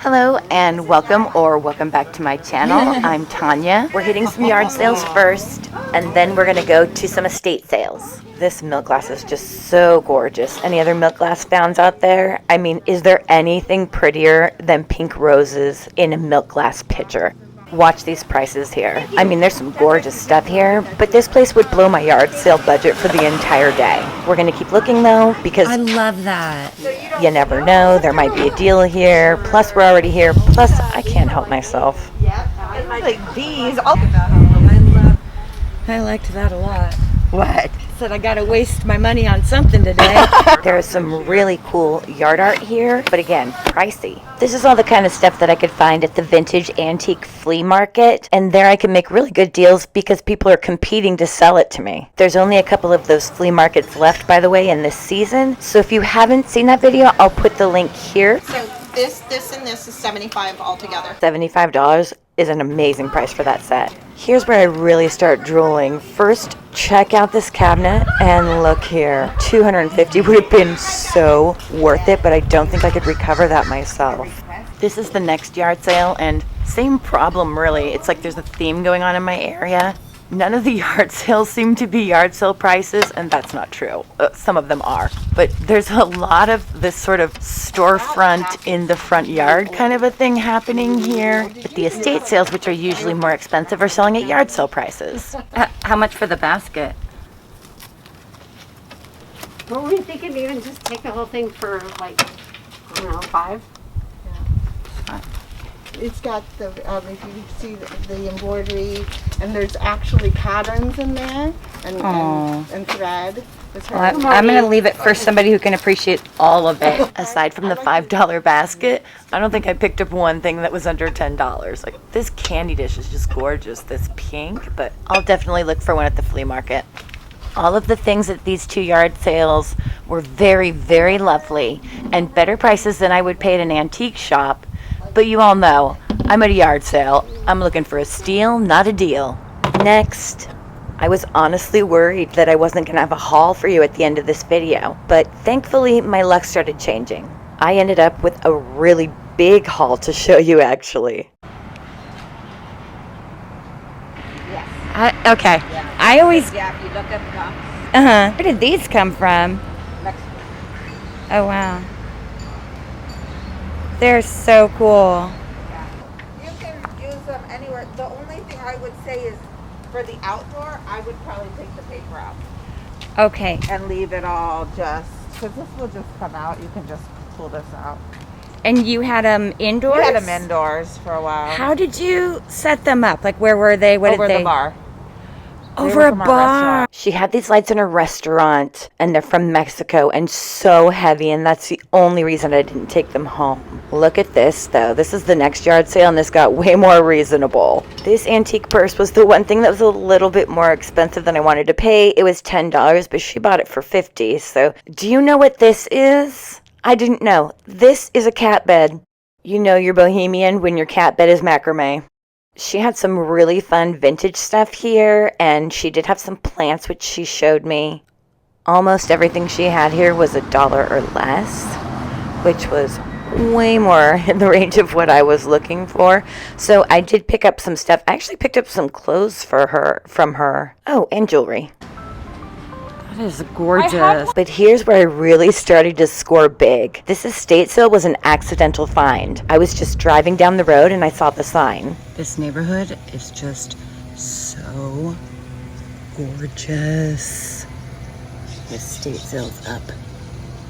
Hello and welcome back to my channel. I'm Tanya. We're hitting some yard sales first and then we're gonna go to some estate sales. This milk glass is just so gorgeous. Any other milk glass founds out there? I mean, is there anything prettier than pink roses in a milk glass pitcher? Watch these prices here. I mean, there's some gorgeous stuff here, but this place would blow my yard sale budget for the entire day. We're gonna keep looking though, because I love that. you never know, there might be a deal here, plus we're already here, plus I can't help myself. I like these. I liked that a lot. What? Said I gotta waste my money on something today. There's some really cool yard art here, but again, pricey. This is all the kind of stuff that I could find at the vintage antique flea market, and there I can make really good deals because people are competing to sell it to me. There's only a couple of those flea markets left, by the way, in this season, so if you haven't seen that video, I'll put the link here. So this and this is $75 altogether. $75 is an amazing price for that set. Here's where I really start drooling. First, check out this cabinet and look here. $250 would have been so worth it, but I don't think I could recover that myself. This is the next yard sale and same problem really. It's like there's a theme going on in my area. None of the yard sales seem to be yard sale prices, and that's not true. Some of them are. But there's a lot of this sort of storefront in the front yard kind of a thing happening here. But the estate sales, which are usually more expensive, are selling at yard sale prices. How much for the basket? Were we thinking even just take the whole thing for like, I don't know, $5? It's got the, if you see the embroidery, and there's actually patterns in there, and thread. Well, I'm going to leave it for somebody who can appreciate all of it. Aside from the $5 basket, I don't think I picked up one thing that was under $10. Like, this candy dish is just gorgeous, this pink, but I'll definitely look for one at the flea market. All of the things at these two yard sales were very, very lovely and better prices than I would pay at an antique shop. But you all know, I'm at a yard sale. I'm looking for a steal, not a deal. Next, I was honestly worried that I wasn't going to have a haul for you at the end of this video, but thankfully my luck started changing. I ended up with a really big haul to show you actually. Okay. Yeah. I always... Yeah, if you look at the... Where did these come from? Mexico. Oh, wow. They're so cool. Yeah. You can use them anywhere. The only thing I would say is for the outdoor, I would probably take the paper out Okay. and leave it all just, because this will just come out. You can just pull this out. And you had them indoors? We had them indoors for a while. How did you set them up? Like, where were they? What Over did they? the bar. Over a bar. She had these lights in her restaurant, and they're from Mexico and so heavy, and that's the only reason I didn't take them home. Look at this, though. This is the next yard sale, and this got way more reasonable. This antique purse was the one thing that was a little bit more expensive than I wanted to pay. It was $10, but she bought it for $50. So, do you know what this is? I didn't know. This is a cat bed. You know you're bohemian when your cat bed is macrame. She had some really fun vintage stuff here, and she did have some plants, which she showed me. Almost everything she had here was $1 or less, which was way more in the range of what I was looking for. So I did pick up some stuff. I actually picked up some clothes from her. Oh, and jewelry. That is gorgeous. But here's where I really started to score big. This estate sale was an accidental find. I was just driving down the road and I saw the sign. This neighborhood is just so gorgeous. Estate sales up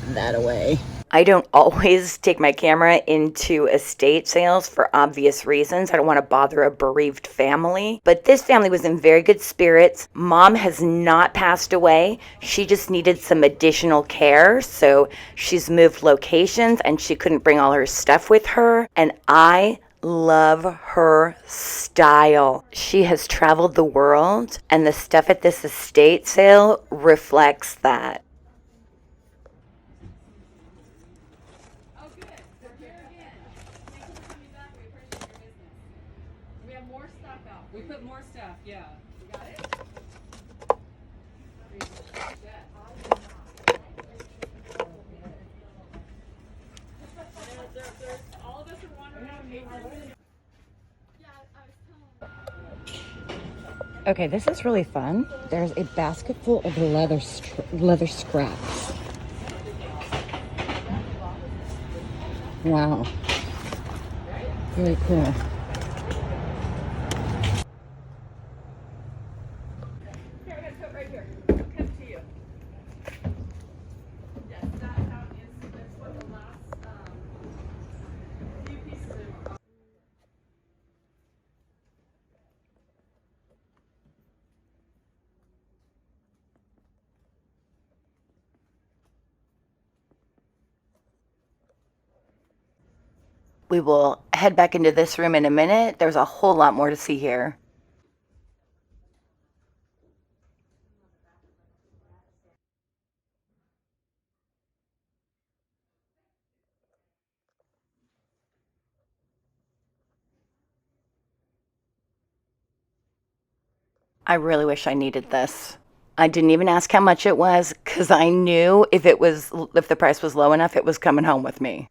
that away. I don't always take my camera into estate sales for obvious reasons. I don't want to bother a bereaved family. But this family was in very good spirits. Mom has not passed away. She just needed some additional care. So she's moved locations and she couldn't bring all her stuff with her. And I love her style. She has traveled the world, and the stuff at this estate sale reflects that. We put more stuff, yeah. You got it? All of us are wondering Okay, this is really fun. There's a basket full of leather scraps. Wow. Very cool. We will head back into this room in a minute. There's a whole lot more to see here. I really wish I needed this. I didn't even ask how much it was because I knew if the price was low enough, it was coming home with me.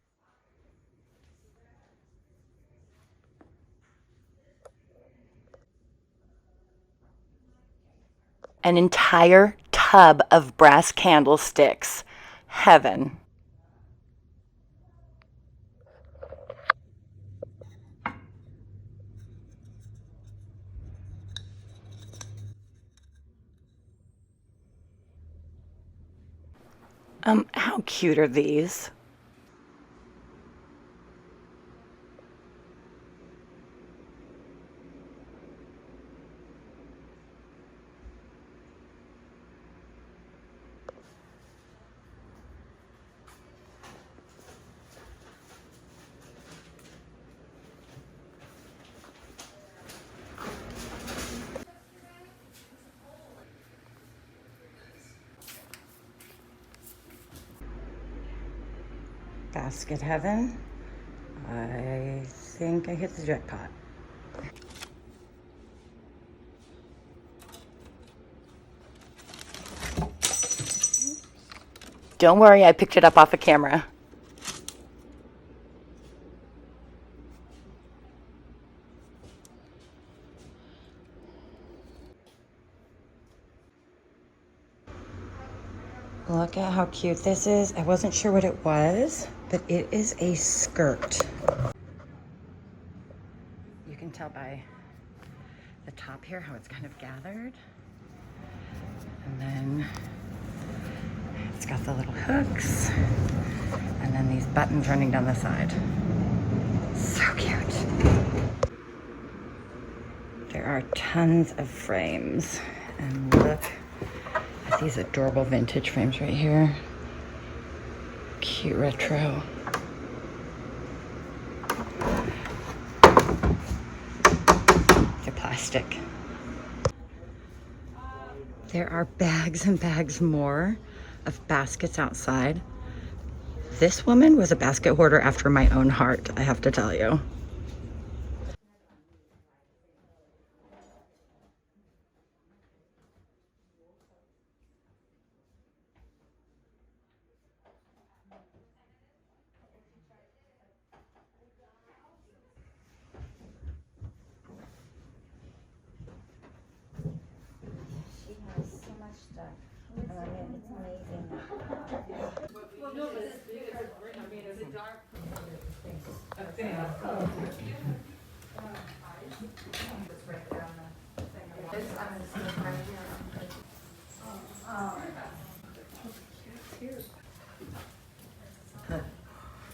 An entire tub of brass candlesticks. Heaven. How cute are these? Basket heaven. I think I hit the jackpot. Don't worry, I picked it up off a camera. Look at how cute this is. I wasn't sure what it was, but it is a skirt. You can tell by the top here how it's kind of gathered. And then it's got the little hooks. And then these buttons running down the side. So cute. There are tons of frames. And look at these adorable vintage frames right here. Cute retro. They're plastic. There are bags and bags more of baskets outside. This woman was a basket hoarder after my own heart, I have to tell you. She has so much stuff. I mean, it's amazing.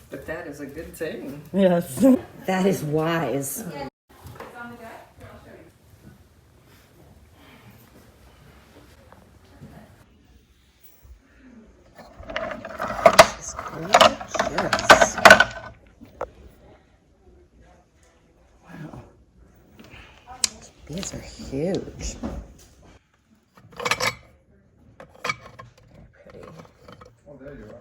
But that is a good thing. Yes. That is wise. This is gorgeous. Wow. These are huge. Very pretty. Oh, there you are.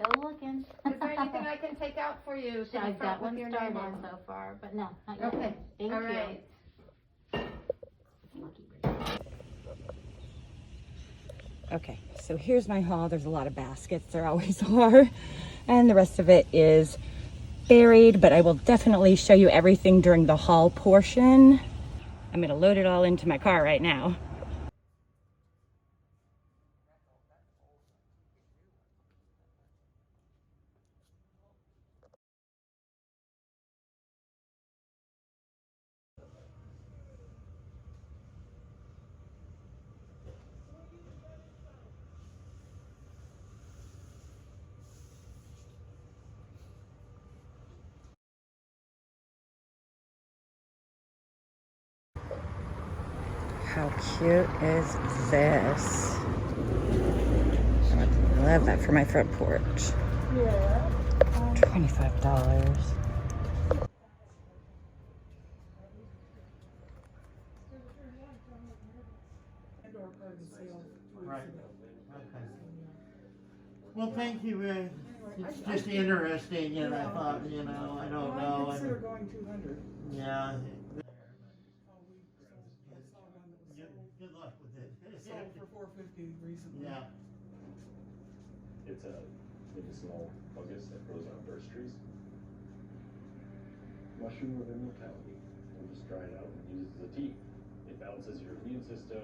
Still looking. Is there anything I can take out for you? to the I've front got with one your started name on? so far, but no, not yet. Okay, Thank all you. right. Okay, so here's my haul. There's a lot of baskets, there always are, and the rest of it is buried, but I will definitely show you everything during the haul portion. I'm gonna load it all into my car right now. How cute is this? I love that for my front porch. Yeah. $25. Right. Okay. Well, thank you. It's just interesting, and I thought, I don't know. I consider going 200. Yeah. Good Good luck with it. sold for $450 recently. Yeah. It's a medicinal fungus that grows on birch trees. Mushroom of immortality. We'll just dry it out and use it as a tea. It balances your immune system.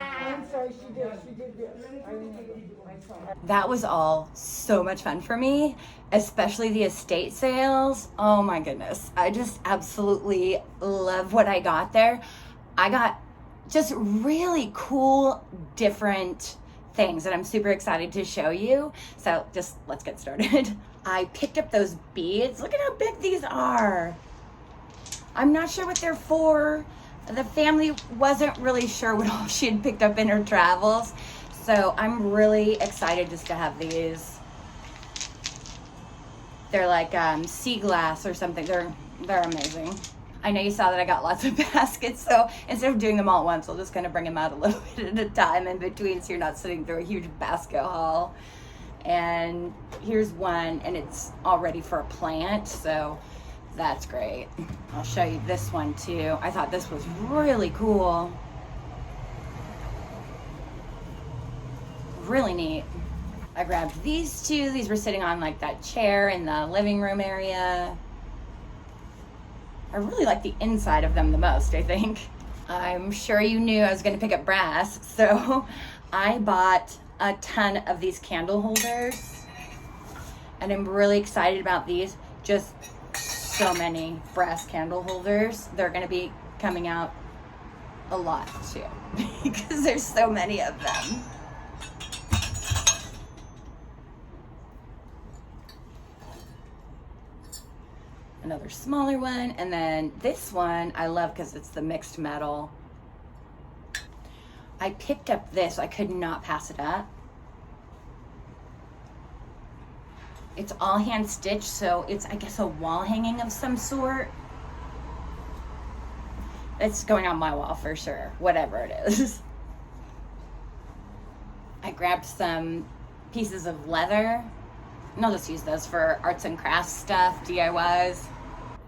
I'm sorry, she did this. I remember. I saw it. That was all so much fun for me, especially the estate sales. Oh my goodness. I just absolutely love what I got there. I got just really cool, different things that I'm super excited to show you. So just let's get started. I picked up those beads. Look at how big these are. I'm not sure what they're for. The family wasn't really sure what all she had picked up in her travels. So I'm really excited just to have these. They're like sea glass or something. They're amazing. I know you saw that I got lots of baskets, so instead of doing them all at once, I'll just kind of bring them out a little bit at a time in between so you're not sitting through a huge basket haul. And here's one, and it's all ready for a plant, so that's great. I'll show you this one too. I thought this was really cool. Really neat. I grabbed these two. These were sitting on like that chair in the living room area. I really like the inside of them the most, I think. I'm sure you knew I was going to pick up brass, so I bought a ton of these candle holders, and I'm really excited about these. Just so many brass candle holders. They're going to be coming out a lot too because there's so many of them. Another smaller one, and then this one I love because it's the mixed metal. I picked up this, I could not pass it up. It's all hand stitched, so it's, I guess, a wall hanging of some sort. It's going on my wall for sure, whatever it is. I grabbed some pieces of leather, and I'll just use those for arts and crafts stuff, DIYs.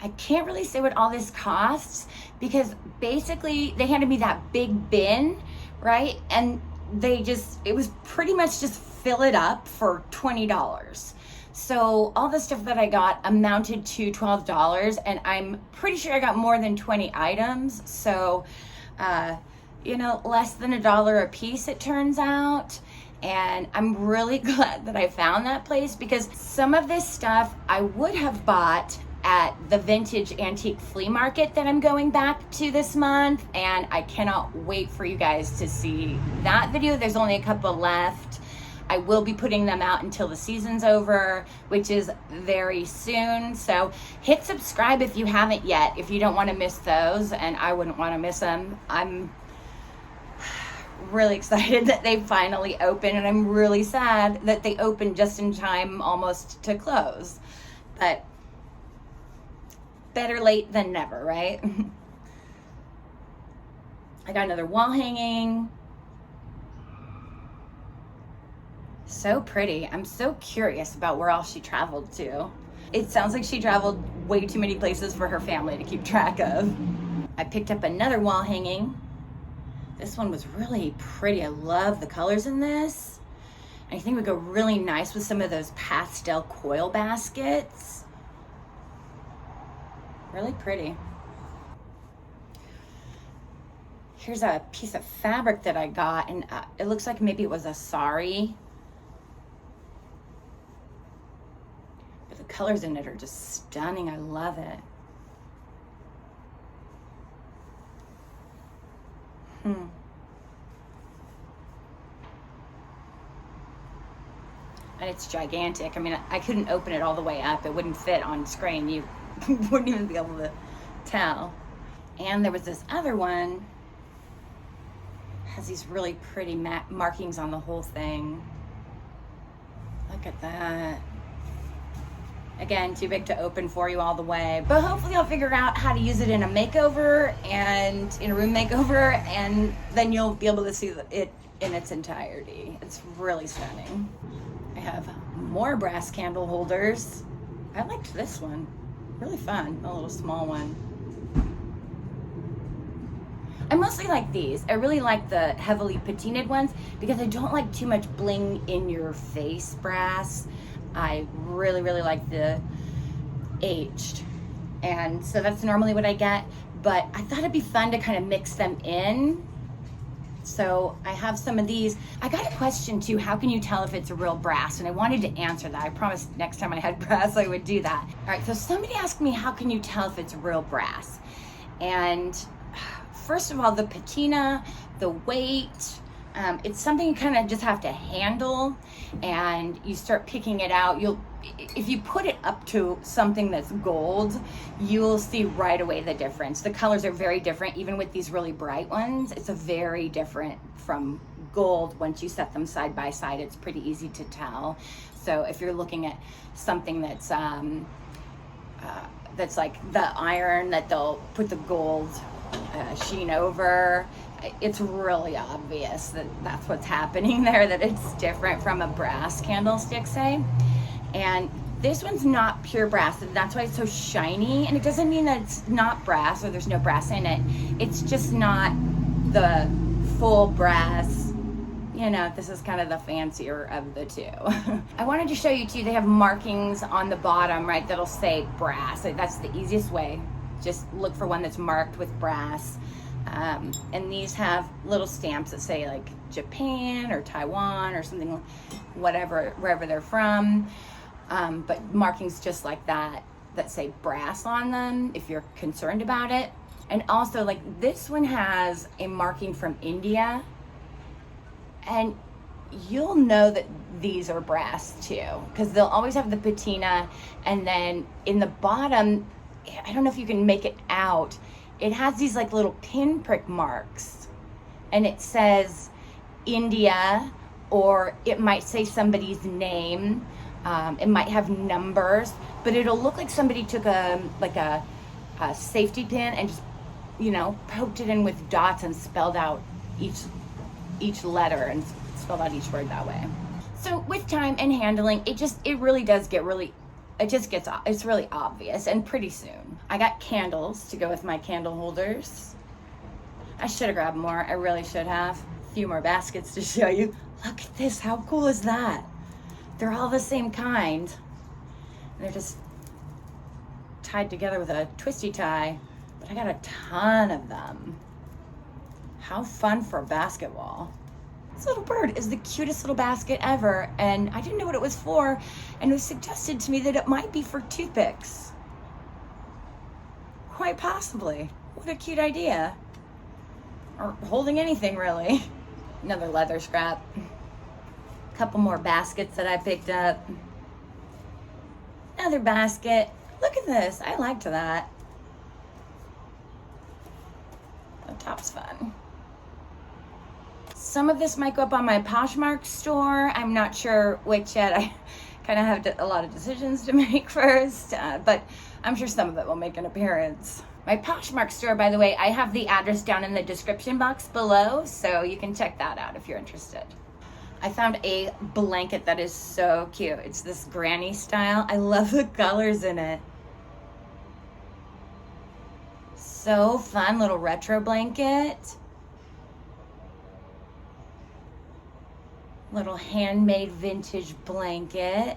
I can't really say what all this costs because basically they handed me that big bin, right? And they just, it was pretty much just fill it up for $20. So all the stuff that I got amounted to $12, and I'm pretty sure I got more than 20 items. So, you know, less than $1 a piece, it turns out. And I'm really glad that I found that place because some of this stuff I would have bought at the vintage antique flea market that I'm going back to this month, and I cannot wait for you guys to see that video. There's only a couple left. I will be putting them out until the season's over, which is very soon. So hit subscribe if you haven't yet, if you don't want to miss those, and I wouldn't want to miss them. I'm really excited that they finally open, and I'm really sad that they opened just in time almost to close. But better late than never, right? I got another wall hanging. So pretty. I'm so curious about where all she traveled to. It sounds like she traveled way too many places for her family to keep track of. I picked up another wall hanging. This one was really pretty. I love the colors in this. I think it would go really nice with some of those pastel coil baskets. Really pretty. Here's a piece of fabric that I got, and it looks like maybe it was a sari. But the colors in it are just stunning. I love it. And it's gigantic. I mean, I couldn't open it all the way up. It wouldn't fit on screen. You wouldn't even be able to tell. And there was this other one, has these really pretty markings on the whole thing. Look at that. Again, too big to open for you all the way, but hopefully I'll figure out how to use it in a makeover and in a room makeover, and then you'll be able to see it in its entirety. It's really stunning. I have more brass candle holders. I liked this one. Really fun, a little small one. I mostly like these. I really like the heavily patinaed ones because I don't like too much bling in your face brass. I really, really like the aged. And so that's normally what I get, but I thought it'd be fun to kind of mix them in. So I have some of these. I got a question too, how can you tell if it's a real brass? And I wanted to answer that. I promised next time I had brass I would do that. All right, so somebody asked me, how can you tell if it's real brass? And first of all, the patina, the weight, it's something you kind of just have to handle, and you start picking it out. If you put it up to something that's gold, you'll see right away the difference. The colors are very different, even with these really bright ones. It's a very different from gold. Once you set them side by side, it's pretty easy to tell. So if you're looking at something that's like the iron that they'll put the gold sheen over, it's really obvious that that's what's happening there, that it's different from a brass candlestick, say. And this one's not pure brass, and that's why it's so shiny. And it doesn't mean that it's not brass or there's no brass in it. It's just not the full brass. You know, this is kind of the fancier of the two. I wanted to show you too, they have markings on the bottom, right, that'll say brass. That's the easiest way. Just look for one that's marked with brass. And these have little stamps that say like Japan or Taiwan or something, whatever, wherever they're from. But markings just like that say brass on them if you're concerned about it. And also, like, this one has a marking from India, and you'll know that these are brass too, because they'll always have the patina, and then in the bottom, I don't know if you can make it out, it has these like little pinprick marks, and it says India, or it might say somebody's name. It might have numbers, but it'll look like somebody took a safety pin and just, you know, poked it in with dots and spelled out each letter and spelled out each word that way. So with time and handling, it really does get really, it's really obvious, and pretty soon. I got candles to go with my candle holders. I should have grabbed more. I really should have. A few more baskets to show you. Look at this. How cool is that? They're all the same kind. And they're just tied together with a twisty tie. But I got a ton of them. How fun for a basket wall. This little bird is the cutest little basket ever, and I didn't know what it was for, and it was suggested to me that it might be for toothpicks. Quite possibly. What a cute idea. Or holding anything, really. Another leather scrap. Couple more baskets that I picked up. Another basket. Look at this. I liked that. The top's fun. Some of this might go up on my Poshmark store. I'm not sure which yet. I kind of have a lot of decisions to make first, but I'm sure some of it will make an appearance. My Poshmark store, by the way, I have the address down in the description box below, so you can check that out if you're interested. I found a blanket that is so cute. It's this granny style. I love the colors in it. So fun, little retro blanket. Little handmade vintage blanket.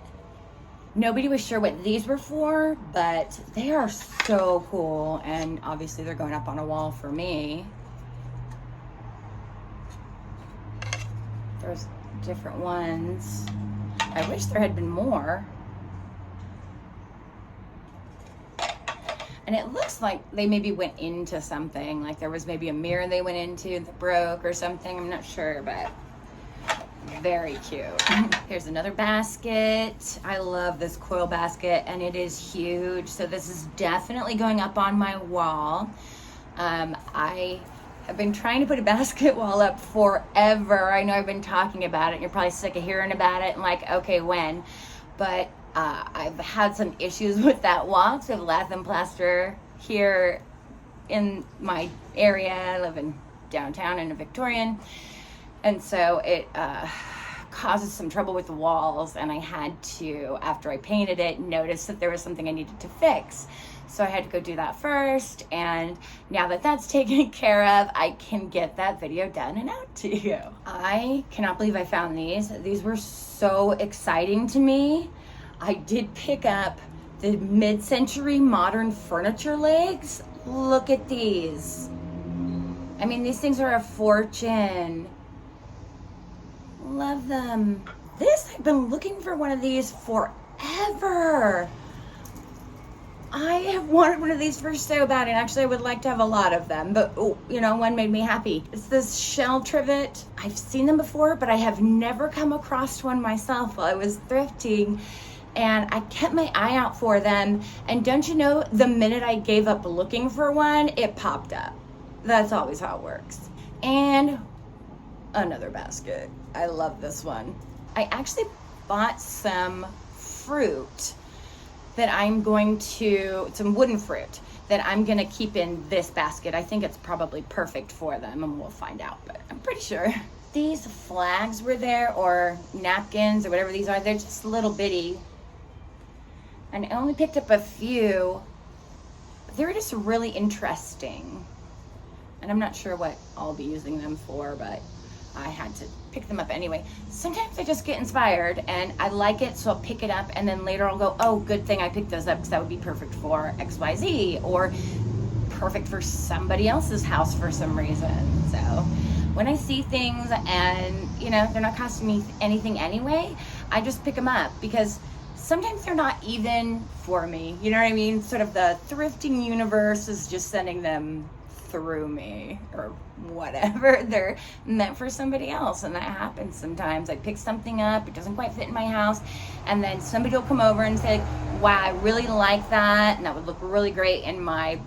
Nobody was sure what these were for, but they are so cool. And obviously they're going up on a wall for me. There's different ones. I wish there had been more. And it looks like they maybe went into something, like there was maybe a mirror they went into that broke or something. I'm not sure, but very cute. Here's another basket. I love this coil basket, and it is huge. So this is definitely going up on my wall. I have been trying to put a basket wall up forever. I know I've been talking about it. You're probably sick of hearing about it and like, okay, when? But I've had some issues with that wall. So I have lath and plaster here in my area. I live in downtown in a Victorian. And so it causes some trouble with the walls, and I had to, after I painted it, notice that there was something I needed to fix. So I had to go do that first, and now that that's taken care of, I can get that video done and out to you. I cannot believe I found these. These were so exciting to me. I did pick up the mid-century modern furniture legs. Look at these. I mean, these things are a fortune. Love them. I've been looking for one of these forever. I have wanted one of these for so bad, and actually I would like to have a lot of them, but you know, one made me happy. It's this shell trivet. I've seen them before, but I have never come across one myself while I was thrifting, and I kept my eye out for them, and don't you know, the minute I gave up looking for one, it popped up. That's always how it works. And another basket. I love this one. I actually bought some fruit that I'm going to, some wooden fruit that I'm gonna keep in this basket. I think it's probably perfect for them, and we'll find out, but I'm pretty sure. These flags were there, or napkins, or whatever these are. They're just little bitty. And I only picked up a few. They're just really interesting. And I'm not sure what I'll be using them for, but I had to pick them up anyway. Sometimes I just get inspired and I like it, so I'll pick it up, and then later I'll go, oh, good thing I picked those up because that would be perfect for XYZ, or perfect for somebody else's house for some reason. So when I see things and, you know, they're not costing me anything anyway, I just pick them up because sometimes they're not even for me. You know what I mean? Sort of the thrifting universe is just sending them through me or whatever. They're meant for somebody else, and that happens sometimes. I pick something up, it doesn't quite fit in my house, and then somebody will come over and say, wow, I really like that, and that would look really great in my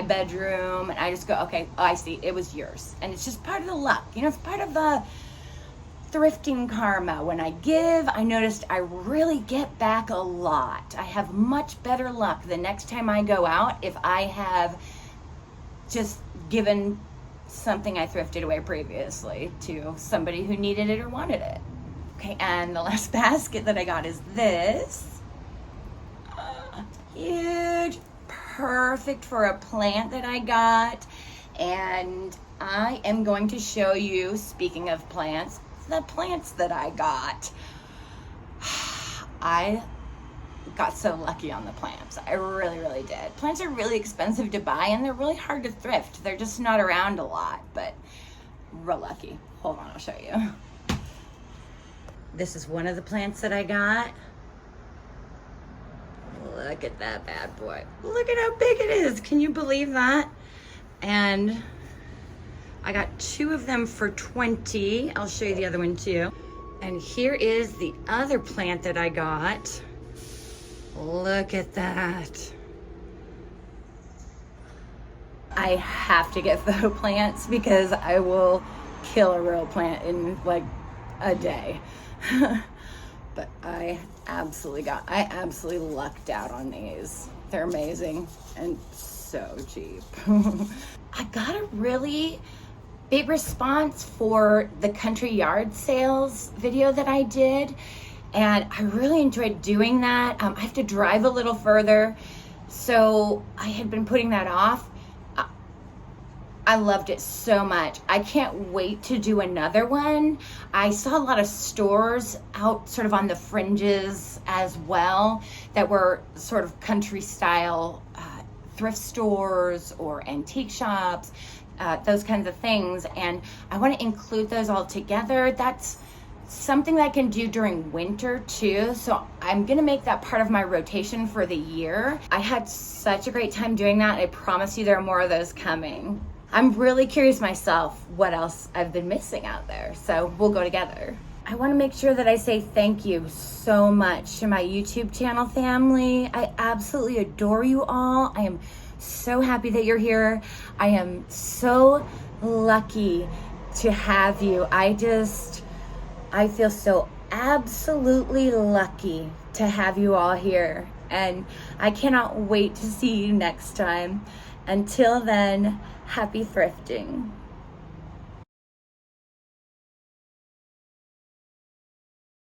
bedroom. And I just go, okay, I see, it was yours. And it's just part of the luck, you know, it's part of the thrifting karma. When I give, I noticed I really get back a lot. I have much better luck the next time I go out if I have just given something I thrifted away previously to somebody who needed it or wanted it. Okay, and the last basket that I got is this. Huge, perfect for a plant that I got. And I am going to show you, speaking of plants, the plants that I got. I got so lucky on the plants. I really, really did. Plants are really expensive to buy and they're really hard to thrift. They're just not around a lot, but real lucky. Hold on, I'll show you. This is one of the plants that I got. Look at that bad boy. Look at how big it is. Can you believe that? And I got 2 of them for $20. I'll show you the other one too. And here is the other plant that I got. Look at that. I have to get photo plants because I will kill a real plant in like a day. But I absolutely lucked out on these. They're amazing and so cheap. I got a really big response for the country yard sales video that I did, and I really enjoyed doing that. I have to drive a little further, so I had been putting that off. I loved it so much. I can't wait to do another one. I saw a lot of stores out sort of on the fringes as well that were sort of country style thrift stores or antique shops, those kinds of things. And I want to include those all together. That's something that I can do during winter too. So I'm going to make that part of my rotation for the year. I had such a great time doing that. I promise you there are more of those coming. I'm really curious myself what else I've been missing out there. So we'll go together. I want to make sure that I say thank you so much to my YouTube channel family. I absolutely adore you all. I am so happy that you're here. I am so lucky to have you. I feel so absolutely lucky to have you all here. And I cannot wait to see you next time. Until then, happy thrifting.